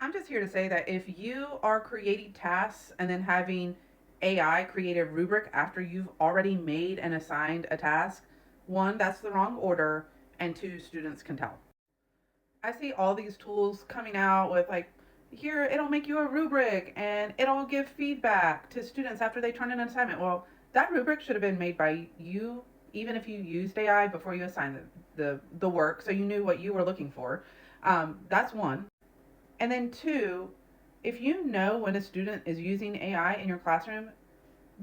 I'm just here to say that if you are creating tasks and then having AI create a rubric after you've already made and assigned a task, one, that's the wrong order, and two, students can tell. I see all these tools coming out with like, here, it'll make you a rubric and it'll give feedback to students after they turn in an assignment. Well, that rubric should have been made by you, even if you used AI before you assigned the work, so you knew what you were looking for. That's one. And then two, if you know when a student is using AI in your classroom,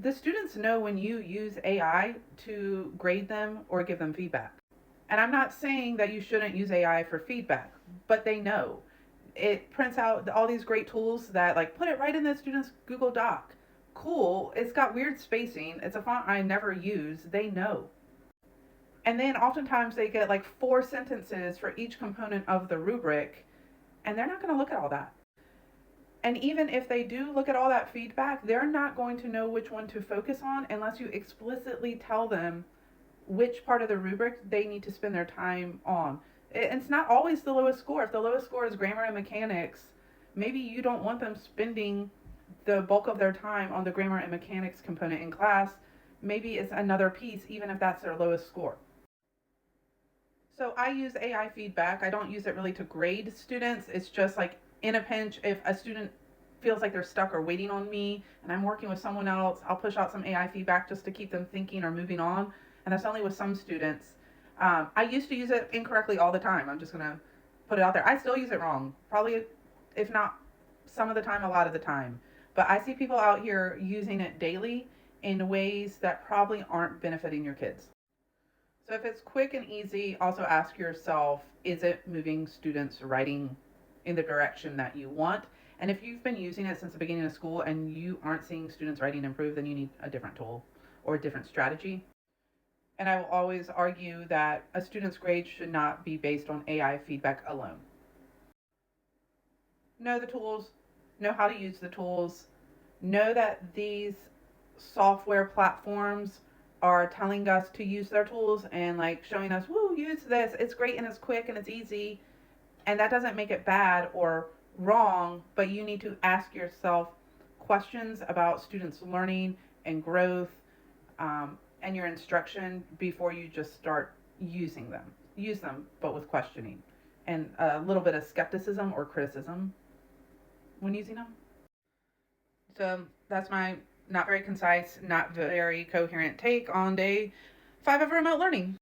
the students know when you use AI to grade them or give them feedback. And I'm not saying that you shouldn't use AI for feedback, but they know. It prints out all these great tools that like put it right in the student's Google Doc. Cool. It's got weird spacing. It's a font I never use. They know. And then oftentimes they get like four sentences for each component of the rubric, and they're not going to look at all that. And even if they do look at all that feedback, they're not going to know which one to focus on unless you explicitly tell them which part of the rubric they need to spend their time on. It's not always the lowest score. If the lowest score is grammar and mechanics, maybe you don't want them spending the bulk of their time on the grammar and mechanics component in class. Maybe it's another piece, even if that's their lowest score. So I use AI feedback. I don't use it really to grade students. It's just like in a pinch, if a student feels like they're stuck or waiting on me and I'm working with someone else, I'll push out some AI feedback just to keep them thinking or moving on. And that's only with some students. I used to use it incorrectly all the time. I'm just going to put it out there. I still use it wrong, probably, if not some of the time, a lot of the time. But I see people out here using it daily in ways that probably aren't benefiting your kids. So if it's quick and easy, also ask yourself, is it moving students writing in the direction that you want? And if you've been using it since the beginning of school and you aren't seeing students writing improve, then you need a different tool or a different strategy. And I will always argue that a student's grade should not be based on AI feedback alone. Know the tools, know how to use the tools, know that these software platforms are telling us to use their tools and like showing us, woo, use this. It's great and it's quick and it's easy. And that doesn't make it bad or wrong, but you need to ask yourself questions about students' learning and growth, and your instruction before you just start using them. Use them, but with questioning and a little bit of skepticism or criticism when using them. So that's my not very concise, not very coherent take on day 5 of remote learning.